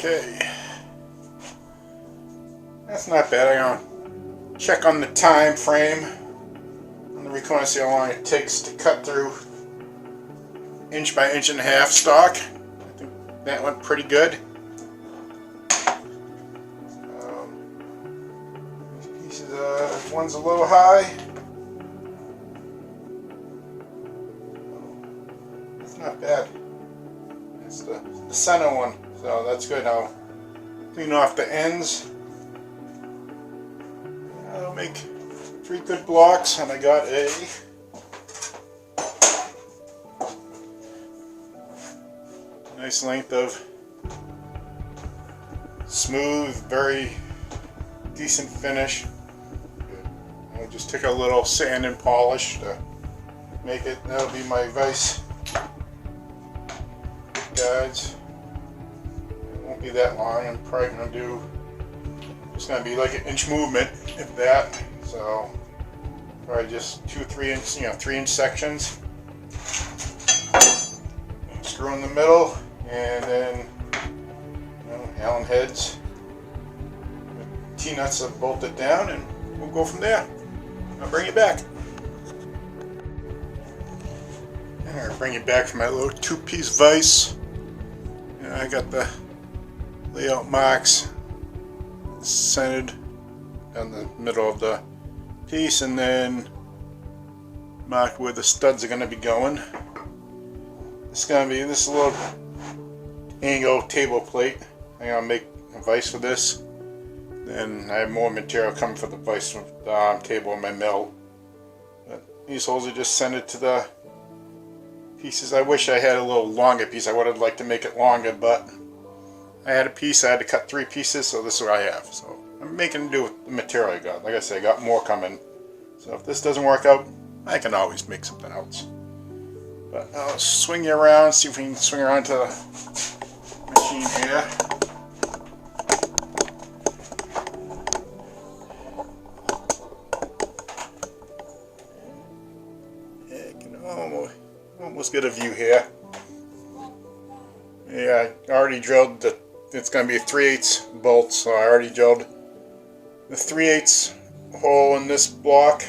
Okay, that's not bad. I'm gonna check on the time frame on the recorder, see how long it takes to cut through inch by inch and a half stock. I think that went pretty good. These pieces, one's a little high. It's not bad. It's the center one, so that's good. I'll clean off the ends. I'll make 3 good blocks, and I got a nice length of smooth, very decent finish. I just took a little sand and polish to make it. That'll be my vise guides. It won't be that long. I'm probably gonna do, it's gonna be like an inch movement, if that. So probably just 2-3 inch, 3-inch sections. Screw in the middle, and then Allen heads. T-nuts are bolted down, and we'll go from there. I'll bring you back. And I'll bring you back from my little 2-piece vise. And I got the layout marks centered down the middle of the piece, and then marked where the studs are going to be going. It's going to be this little angle table plate. I'm going to make a vise for this. Then I have more material coming for the vise table in my mill. But these holes are just centered to the pieces. I wish I had a little longer piece. I would have liked to make it longer, but I had a piece. I had to cut 3 pieces, so this is what I have. So I'm making do with the material I got. Like I said, I got more coming. So if this doesn't work out, I can always make something else. But I'll swing you around, see if we can swing around to the machine here. Yeah, you can almost get a view here. Yeah, I already drilled the, it's going to be a 3/8 bolt, so I already drilled the 3/8 hole in this block.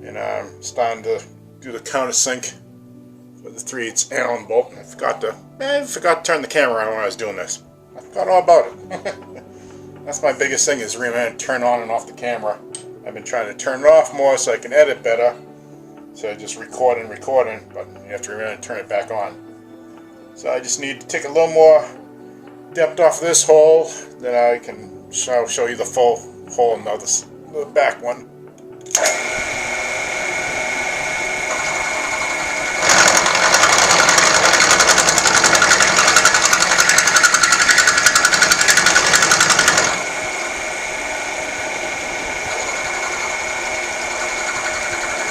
And I'm starting to do the countersink for the 3/8 Allen bolt. I forgot to turn the camera on when I was doing this. I forgot all about it. That's my biggest thing, is remembering to turn on and off the camera. I've been trying to turn it off more so I can edit better. So I just recording, but you have to remember to turn it back on. So I just need to take a little more depth off this hole, then I can show you the full hole in the back one.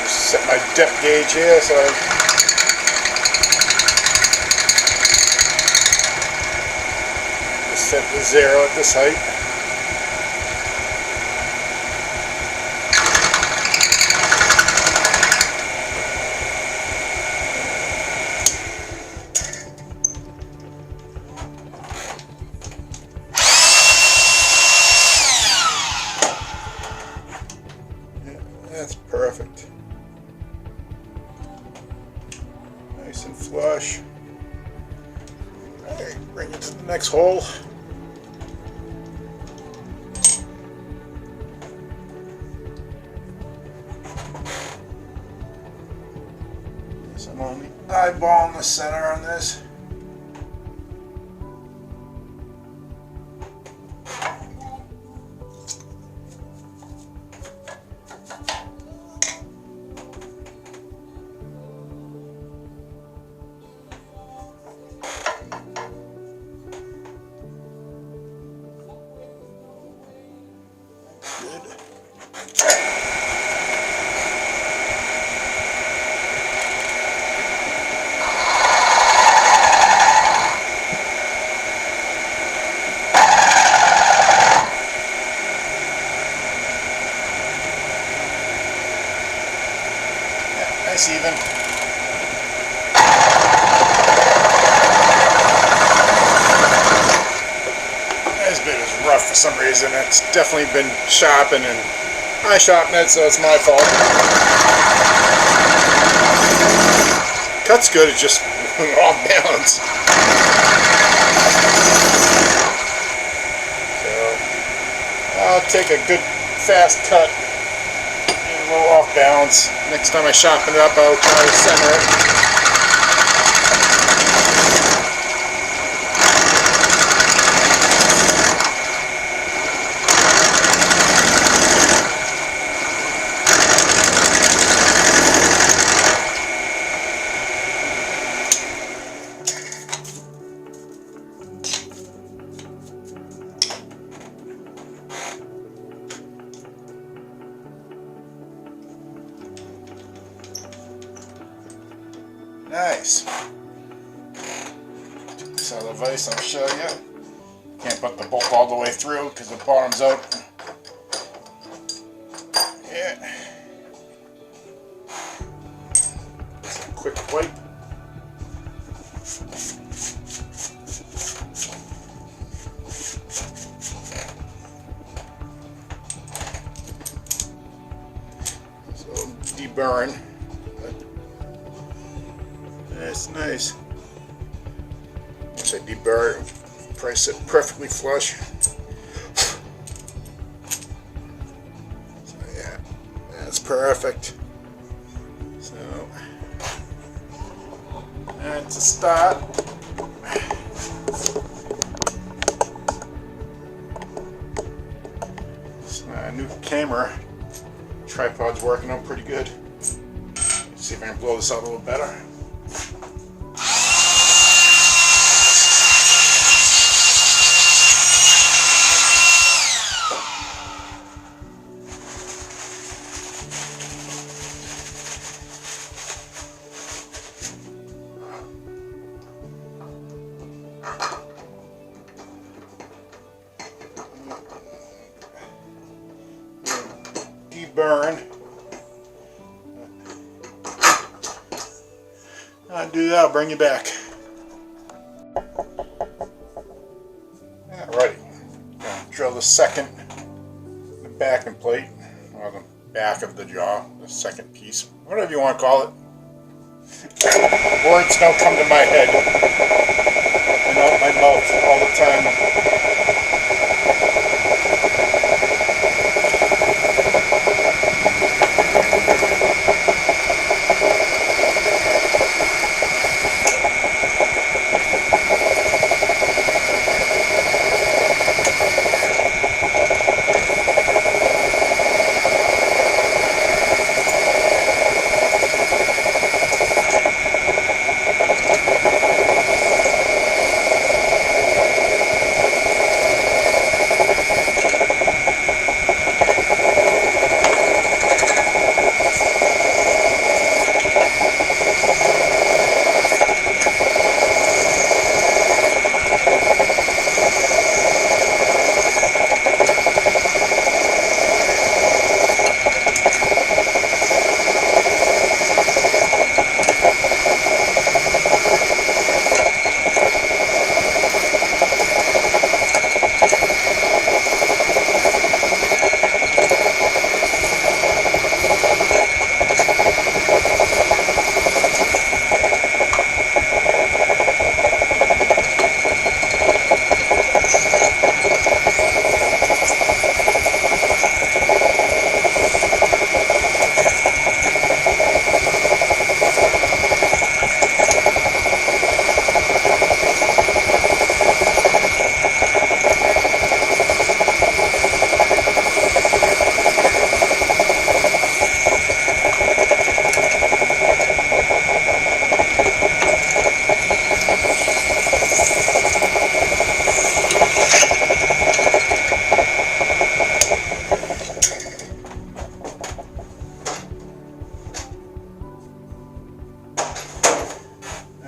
Set my depth gauge here, so just set the 0 at this height. Yeah, that's perfect. Nice and flush. Alright, bring it to the next hole. So I'm only eyeballing the center on this. Nice even. some reason. It's definitely been sharpened, and I sharpened it, so it's my fault. Cut's good, it's just off balance. So I'll take a good fast cut and a little off balance. Next time I sharpen it up, I'll try to center it. Nice. Take this out of the vise, I'll show you. Can't put the bolt all the way through because the bottom's out. Yeah. Just a quick wipe. So deburring. That's nice. Once I deburr it, press it perfectly flush. So yeah, that's perfect. So that's a start. This new camera tripod's working out pretty good. Let's see if I can blow this out a little better. Deburn. I'll do that, I'll bring you back. Alrighty. Gonna drill the second backing plate, or the back of the jaw, the second piece, whatever you want to call it. Words don't come to my head and out my mouth all the time.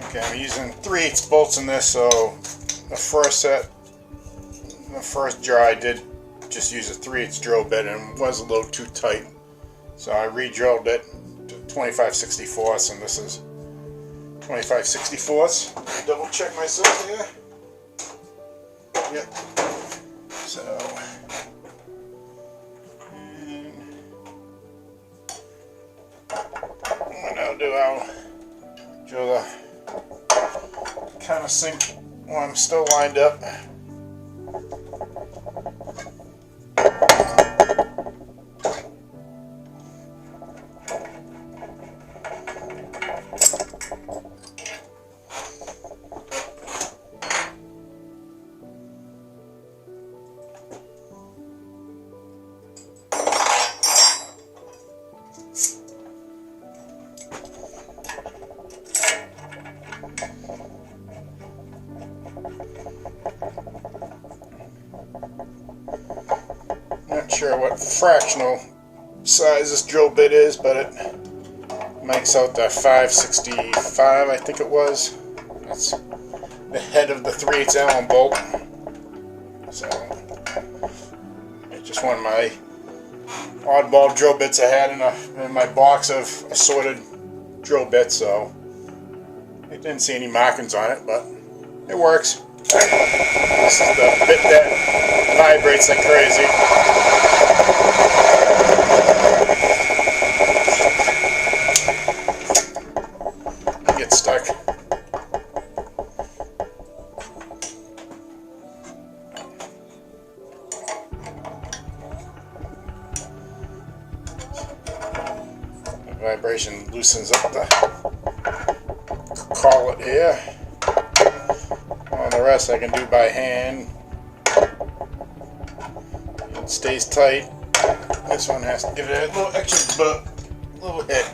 Okay, I'm using 3/8 bolts in this, so the first set, the first jar I did just use a 3/8 drill bit and it was a little too tight. So I re-drilled it to 25/64, and this is 25/64. Double check myself here. Yep. So, and what I'll do, I'll do the countersink while I'm still lined up. Not sure what fractional size this drill bit is, but it makes out the 565, I think it was. That's the head of the 3/8 Allen bolt. So it's just one of my oddball drill bits I had in my box of assorted drill bits, so I didn't see any markings on it, but it works. This is the bit that vibrates like crazy. Get stuck. The vibration loosens up the collet here. All the rest I can do by hand. It stays tight. This one has to give it a little extra little hit.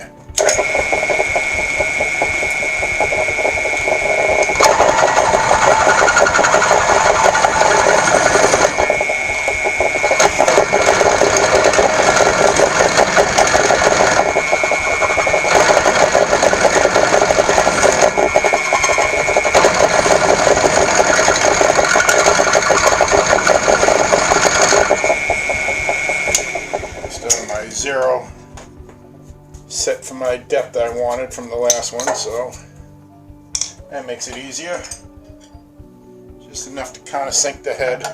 Zero set for my depth I wanted from the last one, so that makes it easier. Just enough to countersink the head.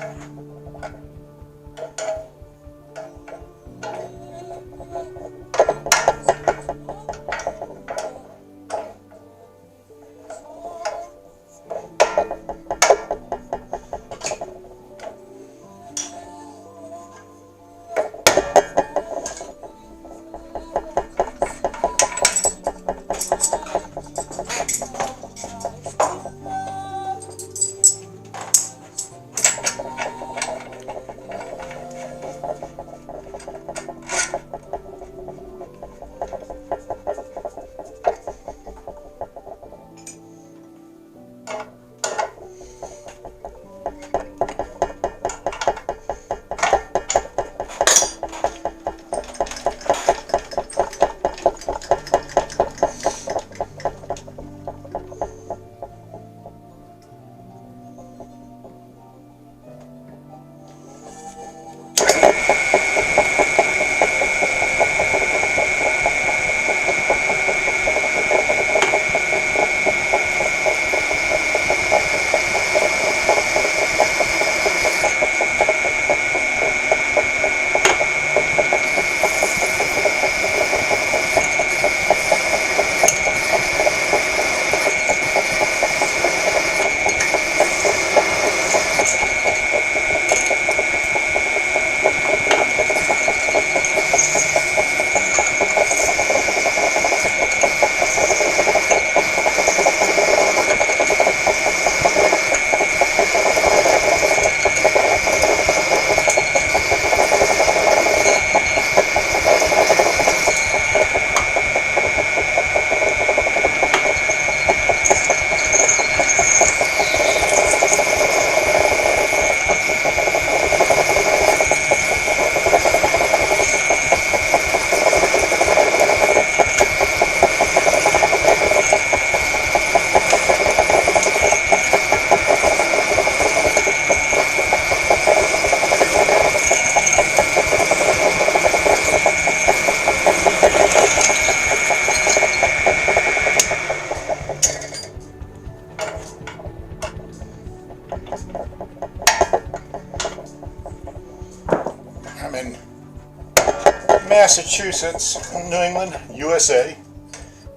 Massachusetts, New England, USA.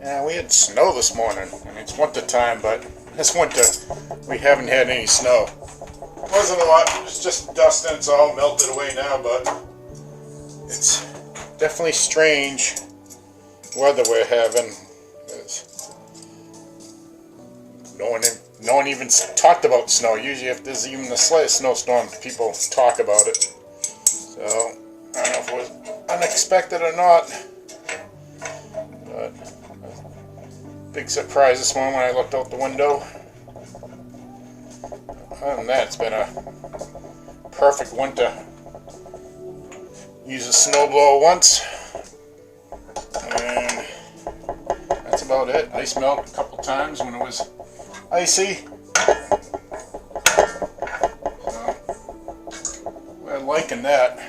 And we had snow this morning. I mean, it's winter time, but this winter we haven't had any snow. It wasn't a lot, it's just dust and it's all melted away now, but it's definitely strange weather we're having. No one even talked about snow. Usually if there's even the slightest snowstorm, people talk about it. So, I don't know if it was unexpected or not, but big surprise this morning when I looked out the window. Other than that, it's been a perfect winter. Used a snowblower once, and that's about it. Ice melt a couple times when it was icy. So, we're liking that.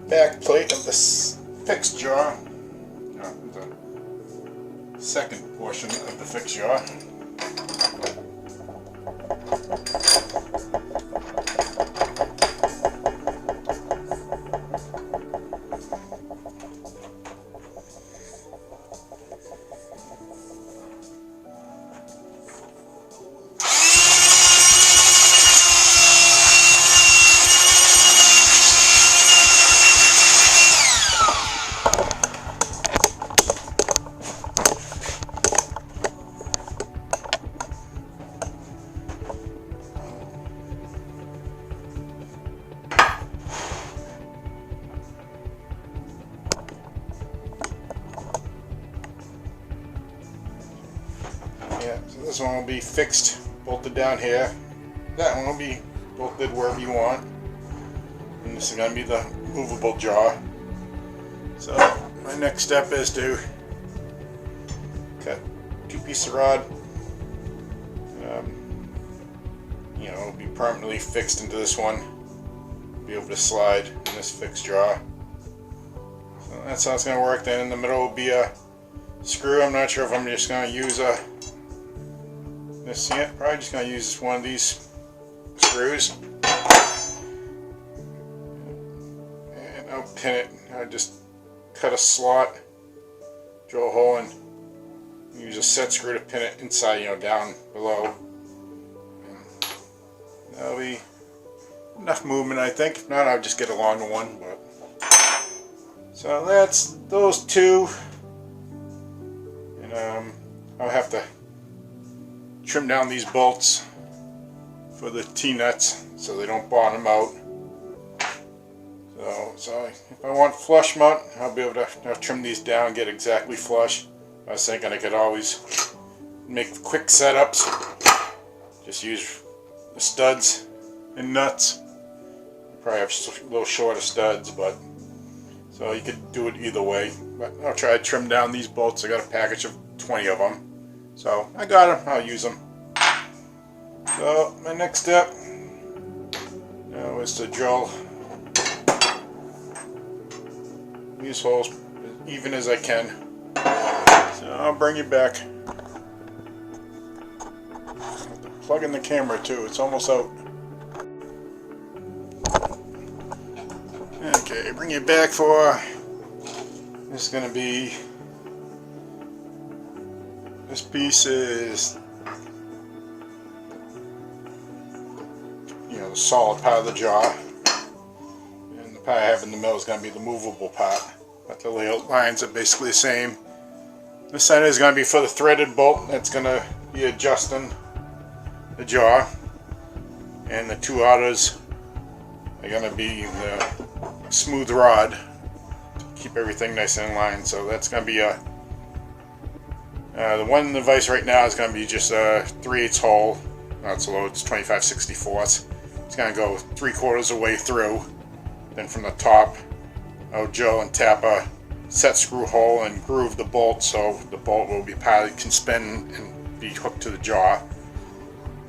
Back plate of the fixed jaw, the second portion of the fixed jaw. Yeah, so this one will be fixed, bolted down here. That one will be bolted wherever you want. And this is going to be the movable jaw. So my next step is to cut 2 pieces of rod. It'll be permanently fixed into this one. Be able to slide in this fixed jaw. So that's how it's going to work. Then in the middle will be a screw. I'm not sure if I'm just going to use probably just going to use one of these screws. And I'll pin it. I just cut a slot, drill a hole, and use a set screw to pin it inside, down below. And that'll be enough movement, I think. If not, I'll just get a longer one. But so that's those two. And I'll have to trim down these bolts for the T-nuts so they don't bottom out. So if I want flush mount, I'll be able to trim these down and get exactly flush. I was thinking I could always make quick setups. Just use the studs and nuts. Probably have a little shorter studs, but so you could do it either way. But I'll try to trim down these bolts. I got a package of 20 of them. So I got them, I'll use them. So my next step now is to drill these holes as even as I can. So I'll bring you back. Have to plug in the camera too, it's almost out. Okay, bring you back for, this is going to be, this piece is, the solid part of the jaw, and the part I have in the middle is going to be the movable part, but the layout lines are basically the same. The center is going to be for the threaded bolt that's going to be adjusting the jaw, and the 2 others are going to be the smooth rod to keep everything nice and in line. So that's going to be a the one in the vise right now is going to be just a 3/8 hole. Not so low, it's 25/64. It's going to go 3/4 of the way through. Then from the top, I'll drill and tap a set screw hole and groove the bolt so the bolt will be pilot can spin and be hooked to the jaw.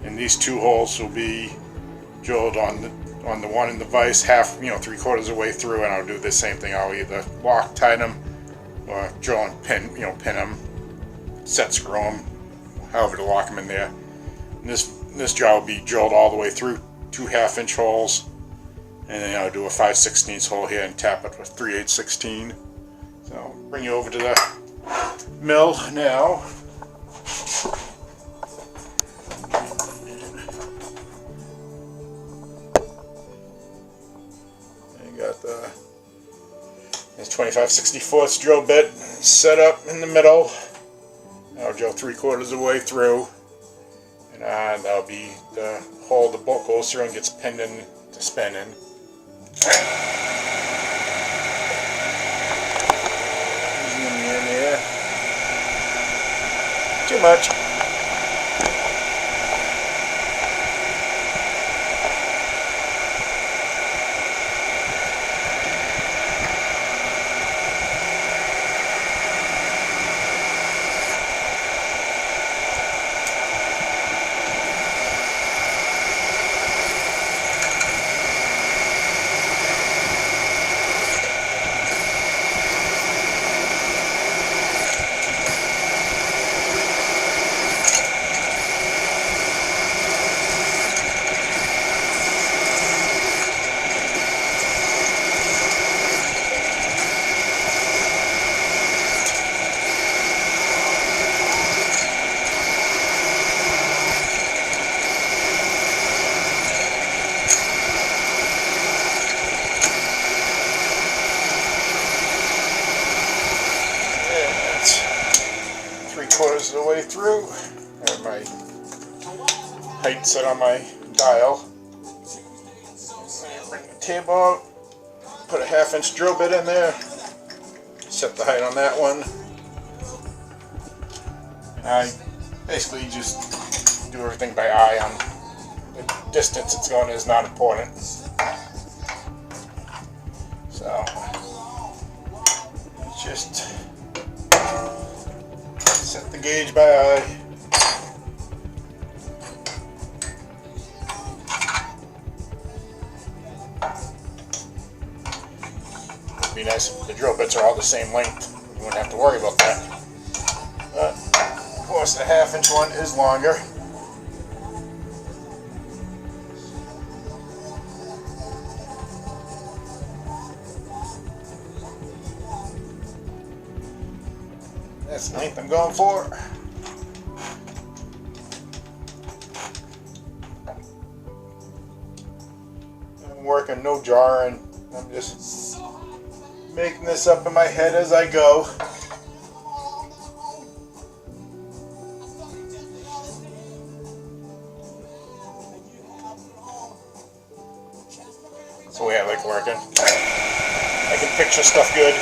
And these two holes will be drilled on the one in the vise, half, 3/4 of the way through, and I'll do the same thing. I'll either Loctite them or drill and pin them, set screw them, however to lock them in there. And this jaw will be drilled all the way through, 2 1/2-inch holes, and then I'll do a 5/16 hole here and tap it with 3/8/16. So I'll bring you over to the mill now. This 25/64 drill bit set up in the middle. I'll drill 3/4 of the way through, and that'll be the hole the bolt goes through and gets pinned in to spin in. In there. Too much. Of the way through. I have my height set on my dial. Bring the table out, put a 1/2-inch drill bit in there, set the height on that one. I basically just do everything by eye. On the distance it's going is not important. So just set the gauge by eye. It'd be nice if the drill bits are all the same length. You wouldn't have to worry about that. But of course the 1/2-inch one is longer. That's the length I'm going for. I'm working no jarring. I'm just making this up in my head as I go. That's the way I like working. I can picture stuff good.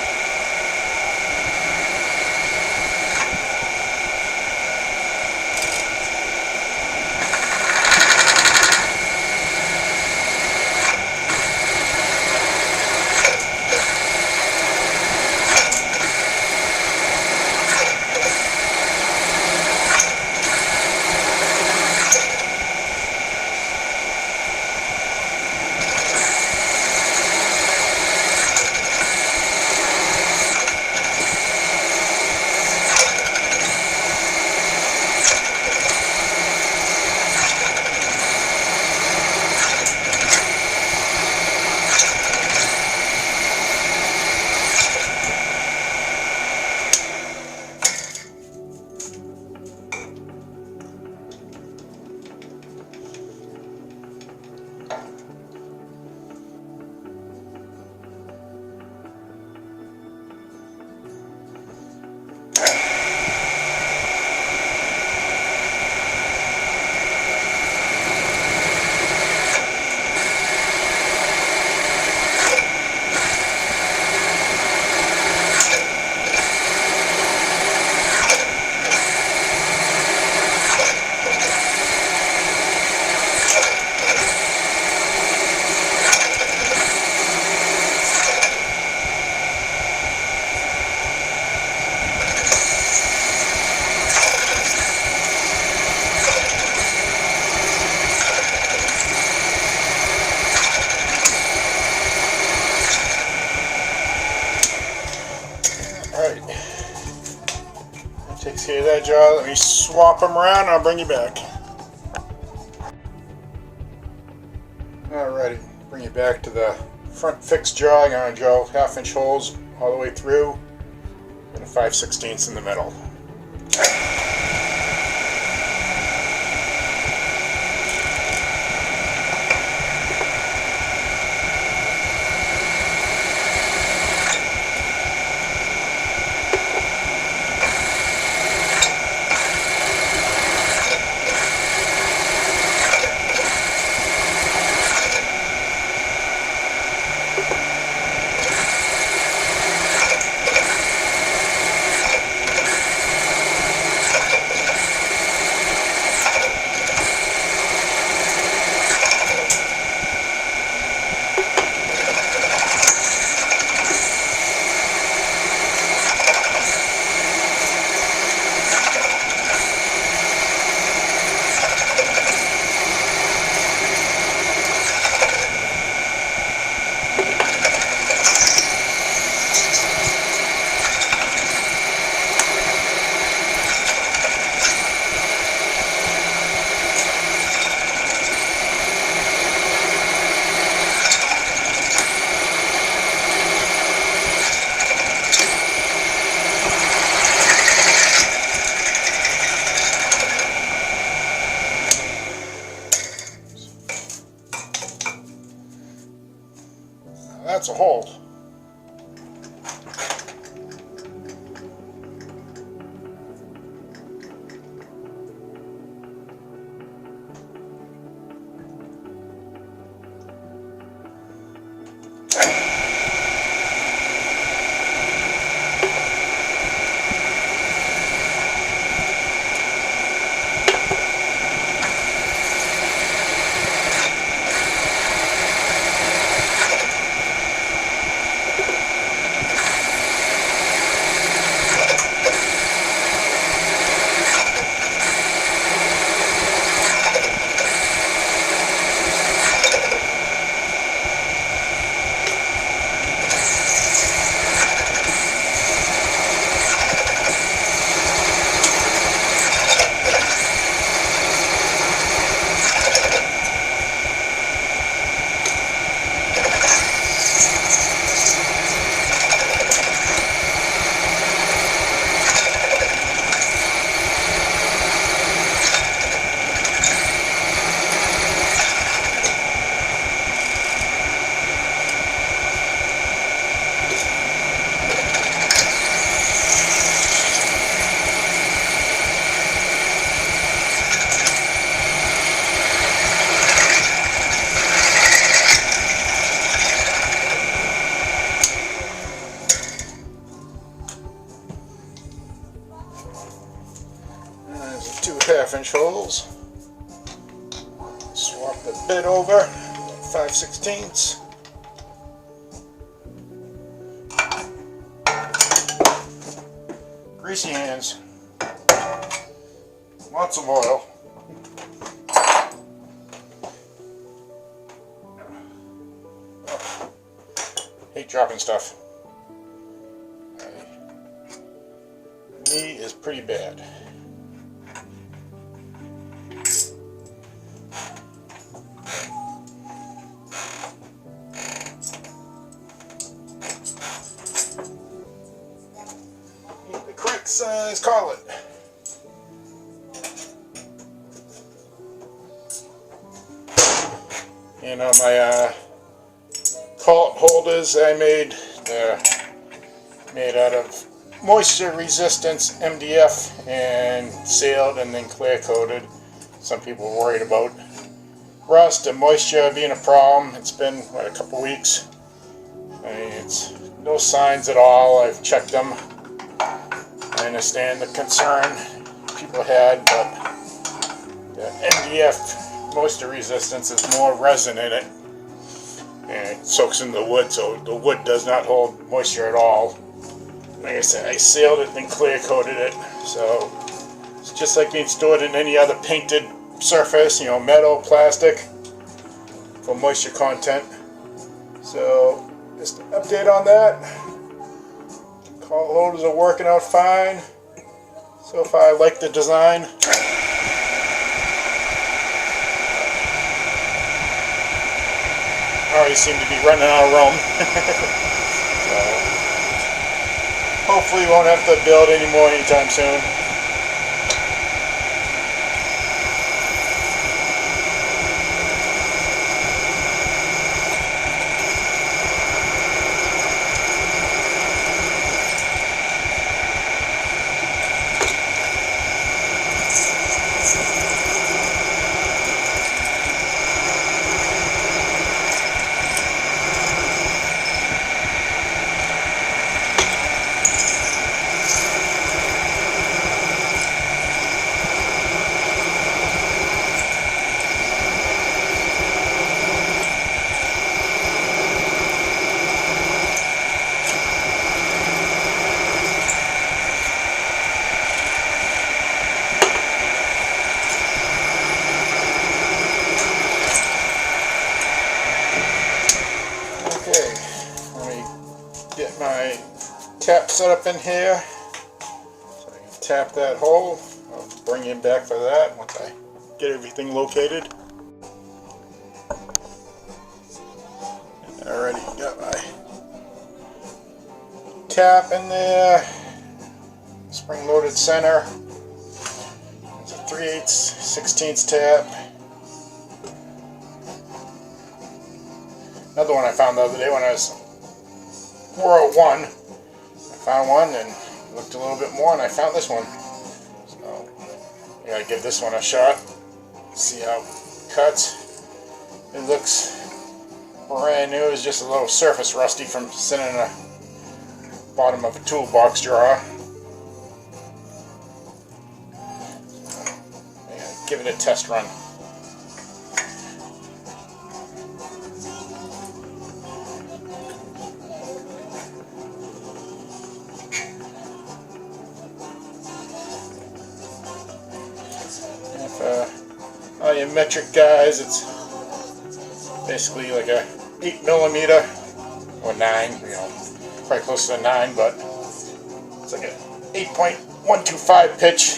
Okay, that jaw, let me swap them around and I'll bring you back. Alrighty, bring you back to the front fixed jaw. I'm going to drill 1/2 inch holes all the way through and a 5/16 in the middle. That's a hole. There's 2 1/2 inch holes. Swap the bit over, 5/16. Greasy hands. Lots of oil. Oh, hate dropping stuff. My knee is pretty bad. Size collet. And on my collet holders I made, they're made out of moisture resistance MDF and sealed and then clear coated. Some people were worried about rust and moisture being a problem. It's been, what, a couple weeks. I mean, it's no signs at all. I've checked them. I understand the concern people had, but the MDF moisture resistance is more resin in it, and it soaks into the wood, so the wood does not hold moisture at all. Like I said, I sealed it and clear coated it, so it's just like being stored in any other painted surface, you know, metal, plastic, for moisture content. So just an update on that. Collet holders are working out fine. So far I like the design. I already seem to be running out of room. So hopefully we won't have to build any more anytime soon. Okay, let me get my tap set up in here. So I can tap that hole. I'll bring you back for that once I get everything located. Already got my tap in there. Spring loaded center. It's a 3/8 16th tap. Another one I found the other day when I was 401. I found one and looked a little bit more and I found this one. So I gotta give this one a shot. See how it cuts. It looks brand new. It's just a little surface rusty from sitting in the bottom of a toolbox drawer. Give it a test run. All you metric guys, it's basically like a 8mm or 9, you know, probably close to 9, but it's like a 8.125 pitch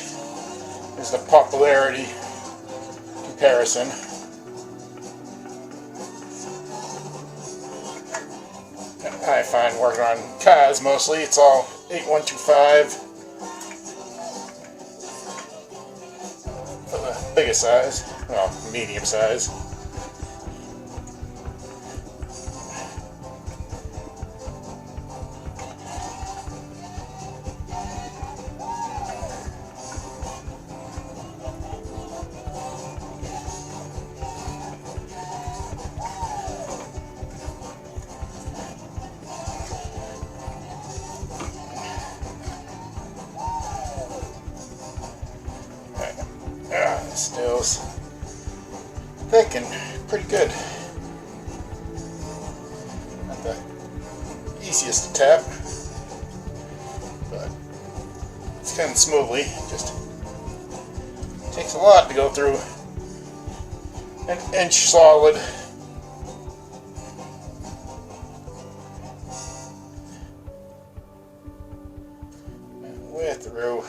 is the popularity comparison. I find working on cars mostly, it's all 8.125 for the biggest size, well, medium size. Still thick and pretty good. Not the easiest to tap, but it's kind of smoothly. Just takes a lot to go through an inch solid. And we're through.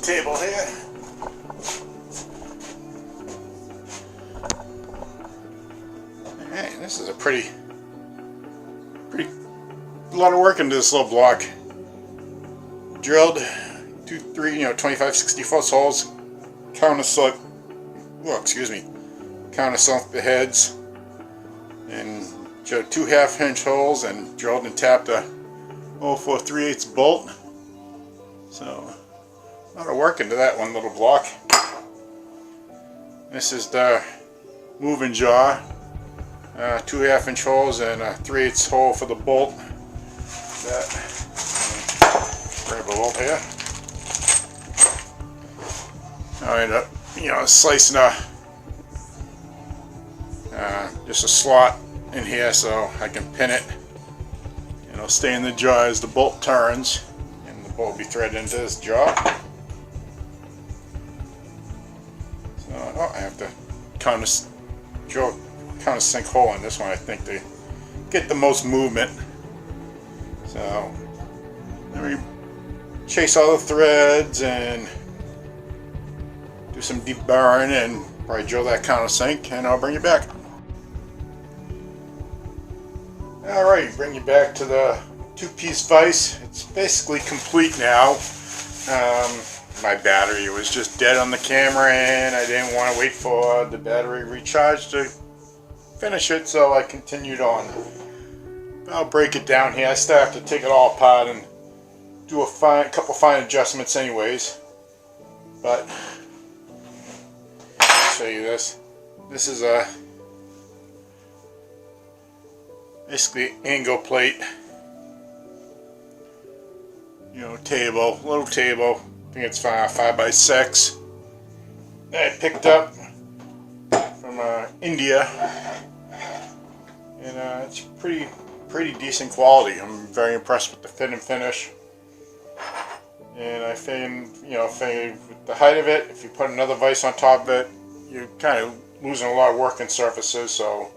Table here. This is a pretty a lot of work into this little block. Drilled 2, 3, 25, 60-foot holes. Countersunk the heads, and drilled 2 half-inch holes, and drilled and tapped a 0.4 3/8 bolt. So a lot of work into that one little block. This is the moving jaw. 2 half-inch holes and a 3/8 hole for the bolt. That. Grab a bolt here. I end up, slicing just a slot in here so I can pin it. And it'll stay in the jaw as the bolt turns, and the bolt will be threaded into this jaw. So I have to countersink hole in this one, I think, to get the most movement. So let me chase all the threads and do some deep burring and probably drill that countersink, and I'll bring you back. Alright, bring you back to the 2-piece vise. It's basically complete now. My battery was just dead on the camera, and I didn't want to wait for the battery recharge to finish it, so I continued on. I'll break it down here. I still have to take it all apart and do a couple fine adjustments anyways, but I'll show you this. This is a basically angle plate, little table. I think it's 5x6 that I picked up from India, and it's pretty decent quality. I'm very impressed with the fit and finish. And I found, with the height of it, if you put another vise on top of it, you're kind of losing a lot of working surfaces. So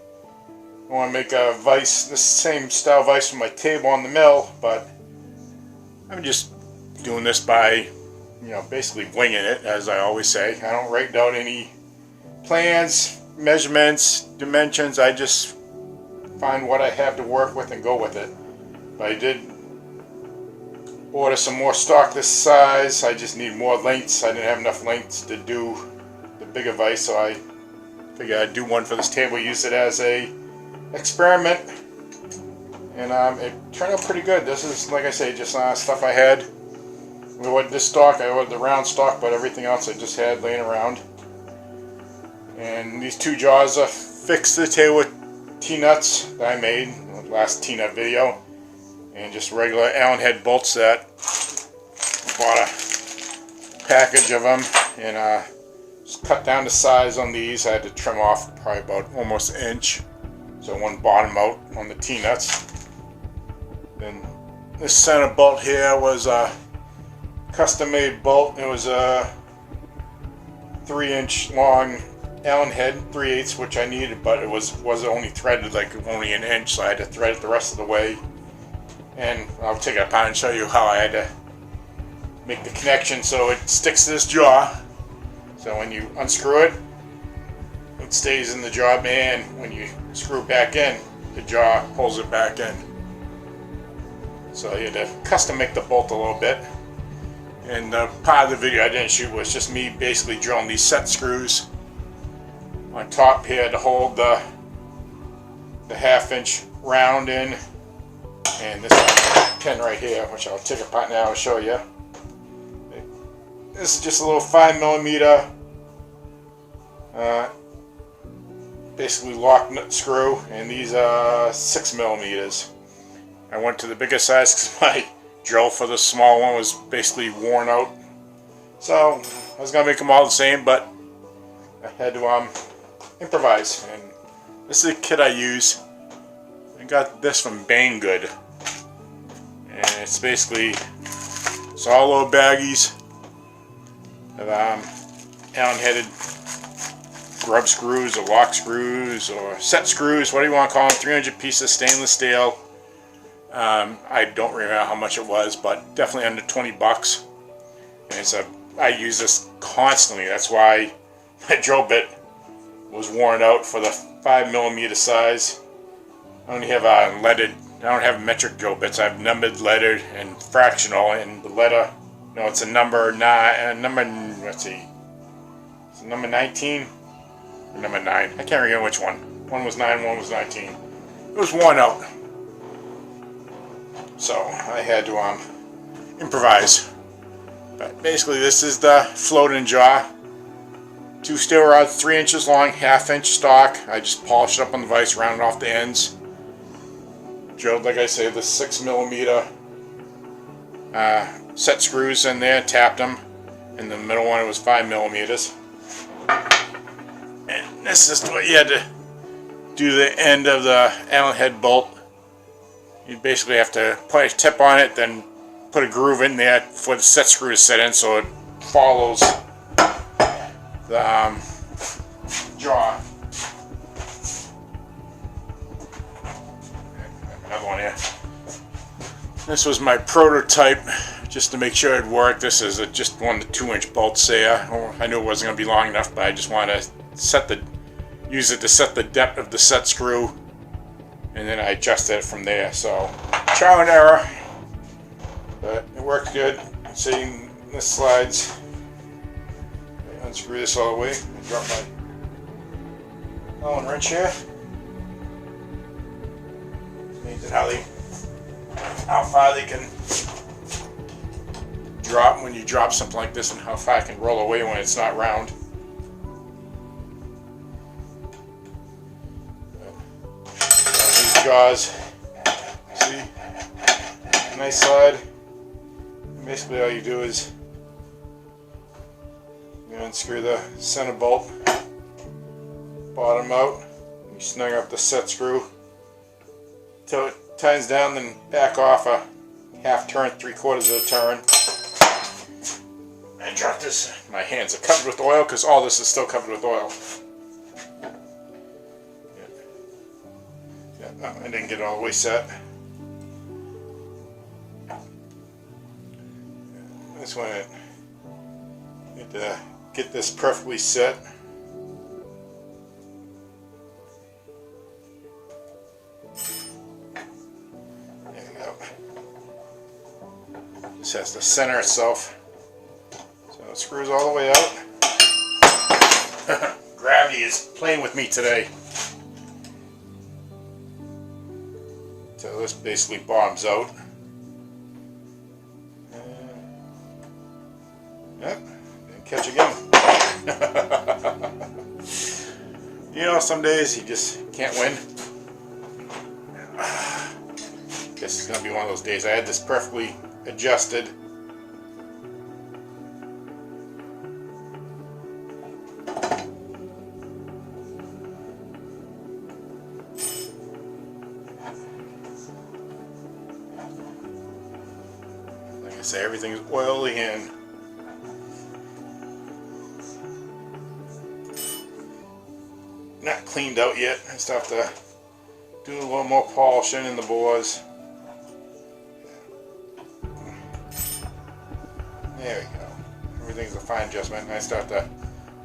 I want to make a vise, this same style vise for my table on the mill, but I'm just doing this by, basically winging it, as I always say. I don't write down any plans, measurements, dimensions. I just find what I have to work with and go with it. But I did order some more stock this size. I just need more lengths. I didn't have enough lengths to do the bigger vise, so I figured I'd do one for this table, use it as a experiment, and it turned out pretty good. This is, like I say, just stuff I had. We ordered this stock, I ordered the round stock, but everything else I just had laying around. And these 2 jaws are fixed to the table with T-nuts that I made in the last T-nut video, and just regular Allen head bolts that bought a package of them, and just cut down the size on these. I had to trim off probably about almost an inch, so one bottom out on the T-nuts. Then this center bolt here was a custom-made bolt. It was a 3-inch long Allen head, 3/8, which I needed, but it was only threaded like only an inch, so I had to thread it the rest of the way. And I'll take it apart and show you how I had to make the connection so it sticks to this jaw. So when you unscrew it, it stays in the jaw, and when you screw it back in, the jaw pulls it back in. So you had to custom make the bolt a little bit. And part of the video I didn't shoot was just me basically drilling these set screws on top here to hold the 1/2-inch round in, and this pin right here, which I'll take apart now and show you. This is just a little 5mm basically lock nut screw, and these are 6mm. I went to the bigger size because my drill for the small one was basically worn out, so I was gonna make them all the same, but I had to improvise. And this is the kit I use. I got this from Banggood, and it's basically all little baggies of Allen-headed grub screws or lock screws or set screws, whatever you want to call them. 300 pieces stainless steel. I don't remember how much it was, but definitely under 20 bucks. And I use this constantly. That's why my drill bit was worn out for the 5mm size. I only have leaded. I don't have metric drill bits. I have numbered, lettered, and fractional. And the letter, no, it's a number 9. Let's see, it's a number 19 or number 9. I can't remember which one. One was 9, one was 19. It was worn out, so I had to improvise. But basically, this is the floating jaw. 2 steel rods, 3 inches long, 1/2 inch stock. I just polished it up on the vise, rounded off the ends. Drilled, like I say, the 6mm set screws in there, tapped them. In the middle one, it was 5mm. And this is what you had to do the end of the Allen head bolt. You basically have to put a tip on it, then put a groove in there for the set screw to set in so it follows the jaw. Another one here. This was my prototype, just to make sure it worked. This is just one of the 2-inch bolts there. I knew it wasn't going to be long enough, but I just wanted to use it to set the depth of the set screw, and then I adjusted it from there. So trial and error, but it worked good. See, this slides. Unscrew this all the way. I drop my Allen wrench here. Amazing how far they can drop when you drop something like this, and how far it can roll away when it's not round. These jaws, see, nice slide. Basically, all you do is unscrew the center bolt, bottom out, you snug up the set screw till it tightens down, then back off a 1/2 turn, 3/4 of a turn. I dropped this. My hands are covered with oil because all this is still covered with oil. Yeah, no, I didn't get it all the way set. This one, I need to get this perfectly set. There you go. Just has to center itself. So it screws all the way out. Gravity is playing with me today. So this basically bottoms out. Yep, and catch again. You know, some days you just can't win. This is going to be one of those days. I had this perfectly adjusted. Like I say, everything's oily and not cleaned out yet. I still have to do a little more polishing in the bores. There we go. Everything's a fine adjustment. I still have to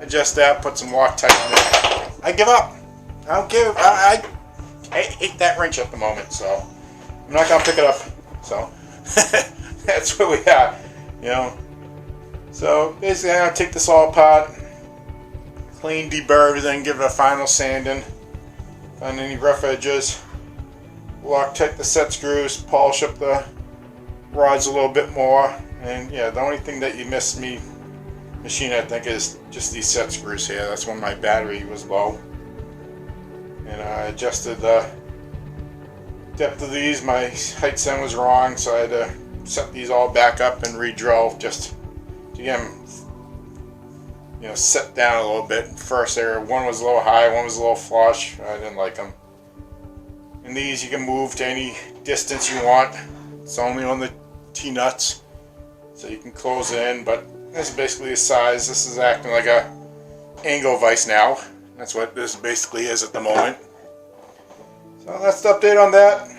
adjust that, put some Loctite in it. I give up. I don't give. I hate that wrench at the moment, so I'm not gonna pick it up. So that's where we are, you know. So basically, I'm gonna take this all apart, clean, deburr everything, give it a final sanding, find any rough edges, Loctite the set screws, polish up the rods a little bit more, and yeah, the only thing that you missed me machine, I think, is just these set screws here. That's when my battery was low, and I adjusted the depth of these. My height send was wrong, so I had to set these all back up and re-drill just to get them, you know, set down a little bit. First there, one was a little high, one was a little flush. I didn't like them. And these you can move to any distance you want. It's only on the T-nuts, so you can close it in, but this is basically the size. This is acting like a angle vise now. That's what this basically is at the moment. So that's the update on that.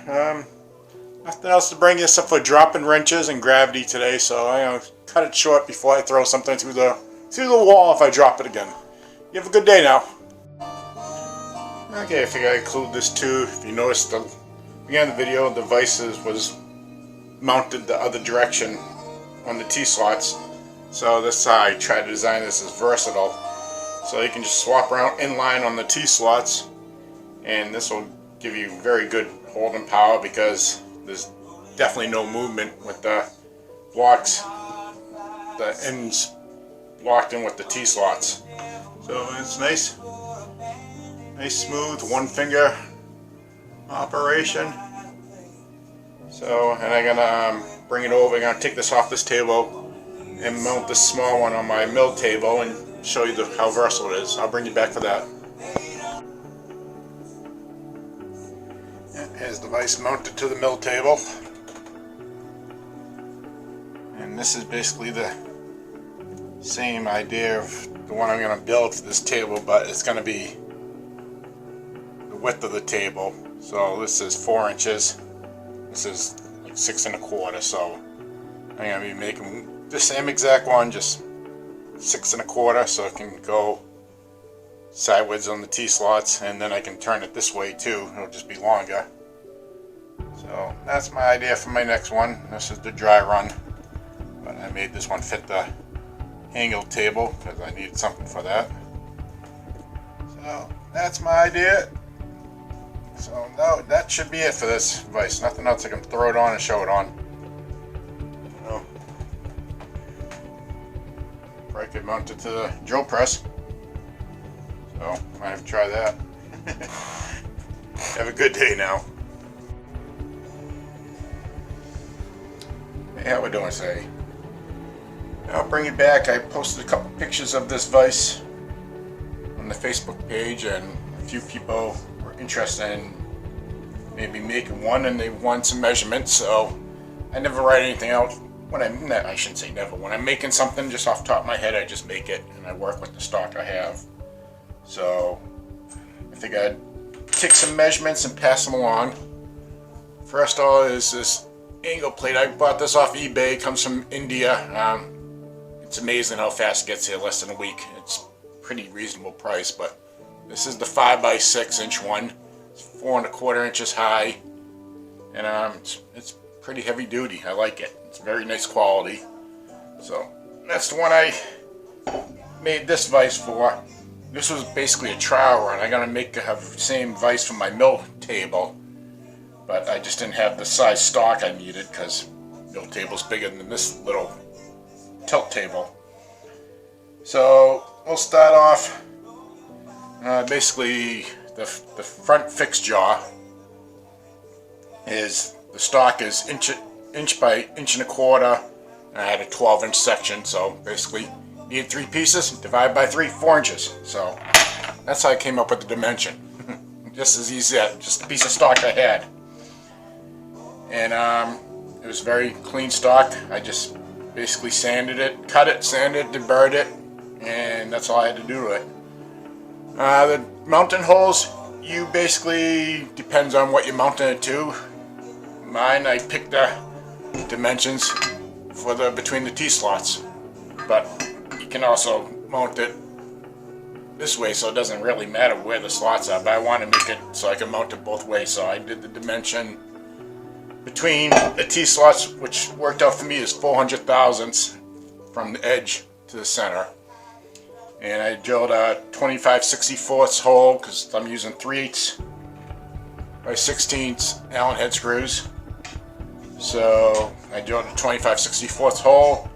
Nothing else to bring you except for dropping wrenches and gravity today, so I'm going to cut it short before I throw something through the wall if I drop it again. You have a good day now. Okay, I figure I include this too. If you noticed the beginning of the video, the vices was mounted the other direction on the T-slots. So this is how I try to design this as versatile. So you can just swap around inline on the T-slots, and this will give you very good holding power because there's definitely no movement with the blocks, the ends locked in with the T-slots. So it's nice smooth one finger operation. So, and I'm gonna bring it over. I'm gonna take this off this table and mount this small one on my mill table and show you how versatile it is. I'll bring you back for that. Here's the vise mounted to the mill table, and this is basically the same idea of the one I'm going to build for this table, but it's going to be the width of the table. So this is 4 inches, this is like 6 1/4, so I'm going to be making the same exact one, just 6 1/4, so it can go sideways on the T-slots, and then I can turn it this way too, it'll just be longer. So that's my idea for my next one. This is the dry run, but I made this one fit the angle table because I needed something for that. So that's my idea. So no, that should be it for this vise. Nothing else. I can throw it on and show it on. So, probably could mount it to the drill press. So might have to try that. Have a good day now. Hey, how we doing today? I'll bring it back. I posted a couple pictures of this vise on the Facebook page, and a few people were interested in maybe making one, and they want some measurements. So I never write anything out when I shouldn't say never. When I'm making something just off the top of my head, I just make it, and I work with the stock I have. So I think I'd take some measurements and pass them along. First of all is this angle plate. I bought this off eBay. It comes from India. It's amazing how fast it gets here, less than a week. It's pretty reasonable price, but this is the 5x6 inch one. It's 4 1/4 inches high, and it's pretty heavy duty. I like it. It's very nice quality. So that's the one I made this vise for. This was basically a trial run. I'm gonna have the same vise for my mill table, but I just didn't have the size stock I needed because mill table's bigger than this little tilt table. So we'll start off. Basically, the front fixed jaw is the stock is inch by 1 1/4. And I had a 12-inch section, so basically need 3 pieces, divide by 3, 4 inches. So that's how I came up with the dimension. Just as easy as just a piece of stock I had. And it was very clean stock. I just basically sanded it, cut it, sanded, deburred it, and that's all I had to do to it. The mounting holes, you basically, depends on what you're mounting it to. Mine, I picked the dimensions for between the T-slots, but you can also mount it this way, so it doesn't really matter where the slots are, but I want to make it so I can mount it both ways, so I did the dimension between the T-slots, which worked out for me as 400 thousandths from the edge to the center. And I drilled a 25/64 hole because I'm using 3/8 by 16 Allen head screws. So I drilled a 25/64 hole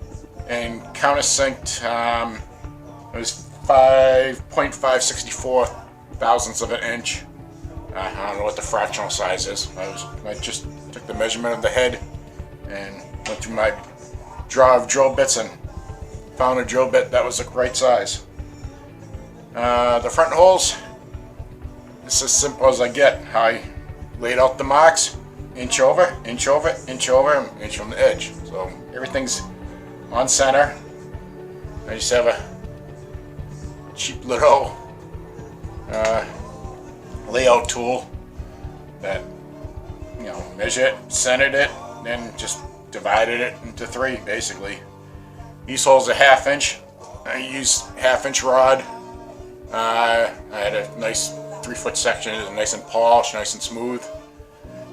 and countersinked. It was 5.564 thousandths of an inch. I don't know what the fractional size is. I just took the measurement of the head and went through my drawer of drill bits and found a drill bit that was the right size. The front holes, it's as simple as I get. I laid out the marks, inch over, inch over, inch over, and inch from the edge. So everything's on center. I just have a cheap little layout tool that, you know, measure it, centered it, then just divided it into 3 basically. Each hole's a 1/2 inch. I used 1/2 inch rod. I had a nice 3-foot section is nice and polished, nice and smooth.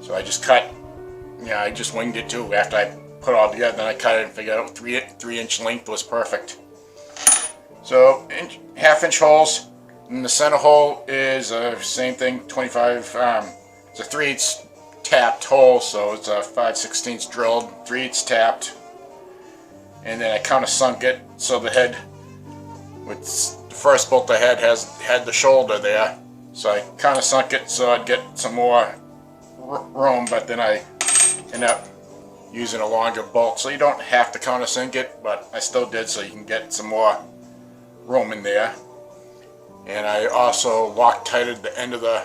So I just cut, yeah, I just winged it too. After I put it all together, then I cut it and figured out 3-inch length was perfect. So half-inch holes. And the center hole is same thing, 25. It's a 3/8 tapped hole, so it's a 5/16 drilled, 3/8 tapped. And then I kind of sunk it so the head, with the first bolt I had the shoulder there, so I kind of sunk it so I'd get some more room. But then I ended up using a longer bolt, so you don't have to kind of sink it, but I still did so you can get some more room in there. And I also Loctited the end of the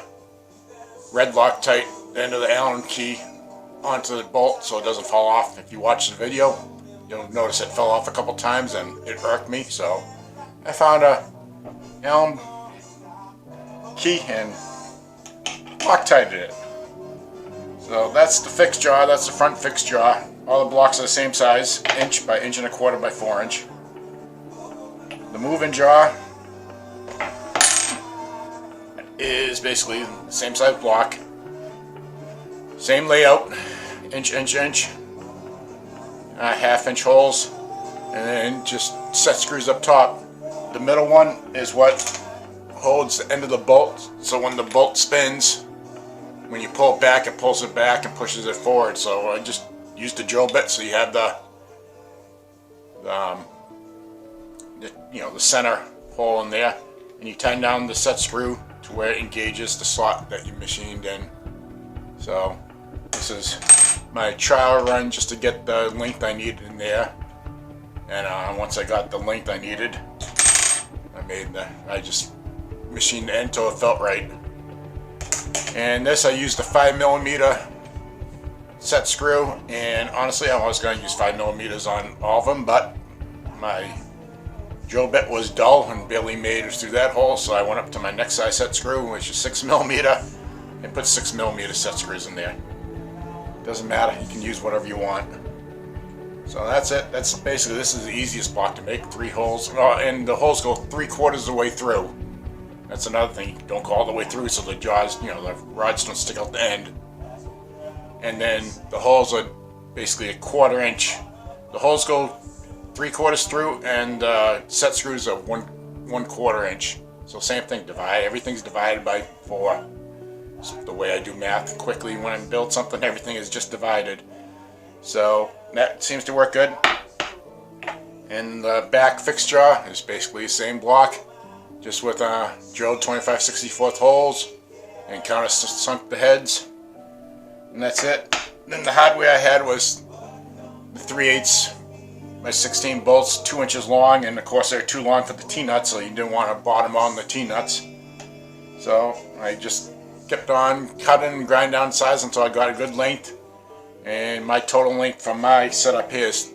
red Loctite, the end of the Allen key onto the bolt so it doesn't fall off. If you watch the video, you'll notice it fell off a couple times and it irked me. So I found a Allen key and Loctited it. So that's the fixed jaw. That's the front fixed jaw. All the blocks are the same size, 1 by 1.25 inches by 4 inch. The moving jaw is basically the same size block, same layout, inch, half-inch holes, and then just set screws up top. The middle one is what holds the end of the bolt, so when the bolt spins, when you pull it back, it pulls it back and pushes it forward. So I just used the drill bit, so you have the center hole in there, and you tighten down the set screw to where it engages the slot that you machined in. So this is my trial run just to get the length I needed in there. And once I got the length I needed, I just machined the end till it felt right. And this I used a 5mm set screw, and honestly I was going to use 5mm on all of them, but my drill bit was dull and barely made it through that hole, so I went up to my next size set screw, which is 6mm, and put 6mm set screws in there. Doesn't matter, you can use whatever you want. So that's it. That's basically, this is the easiest block to make. 3 holes, and the holes go 3/4 of the way through. That's another thing. Don't go all the way through so the jaws, the rods don't stick out the end. And then the holes are basically a 1/4 inch. The holes go 3/4 through, and set screws are 1/4 inch. So same thing, everything's divided by 4. It's the way I do math quickly when I build something, everything is just divided. So that seems to work good. And the back fixed jaw is basically the same block, just with drilled 25/64 holes and kind of sunk the heads. And that's it. Then the hardware I had was the 3/8 by 16 bolts, 2 inches long, and of course they're too long for the T-nuts, so you didn't want to bottom on the T-nuts. So I just kept on cutting and grinding down size until I got a good length. And my total length from my setup here is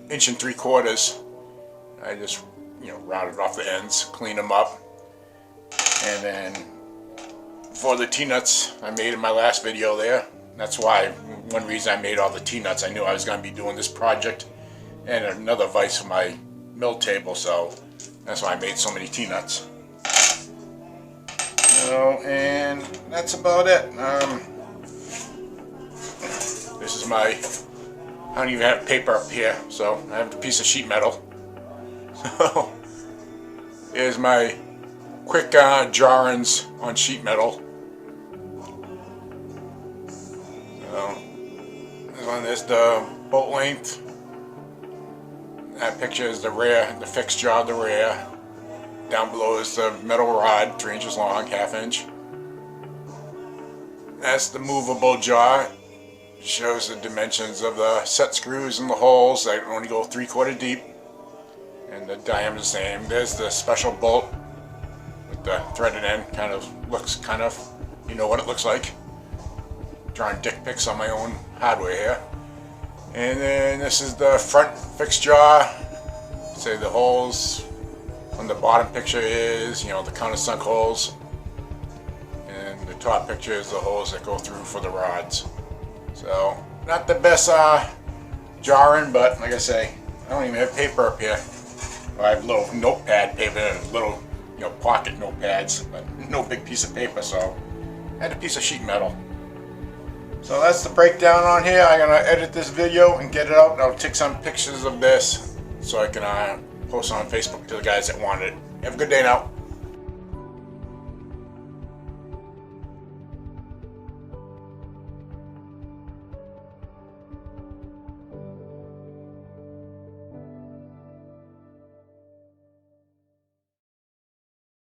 1 3/4. I just routed off the ends, cleaned them up, and then for the T-nuts I made in my last video there. That's why one reason I made all the T-nuts. I knew I was going to be doing this project and another vise for my mill table, so that's why I made so many T-nuts. And that's about it. This is my, I don't even have paper up here, so I have a piece of sheet metal. So here's my quick drawings on sheet metal. So this one is the bolt length. That picture is the rear, the fixed jaw of the rear. Down below is the metal rod, 3 inches long, 1/2 inch. That's the movable jaw. It shows the dimensions of the set screws and the holes. They only go 3/4 deep, and the diameter is the same. There's the special bolt with the threaded end. Looks you know what it looks like. Drawing dick pics on my own hardware here. And then this is the front fixed jaw. Say the holes on the bottom picture is, the countersunk holes. And the top picture is the holes that go through for the rods. So, not the best jarring, but like I say, I don't even have paper up here. I have a little notepad paper and a little pocket notepads, but no big piece of paper, so I had a piece of sheet metal. So that's the breakdown on here. I'm gonna edit this video and get it out. I'll take some pictures of this so I can post on Facebook to the guys that wanted it. Have a good day now.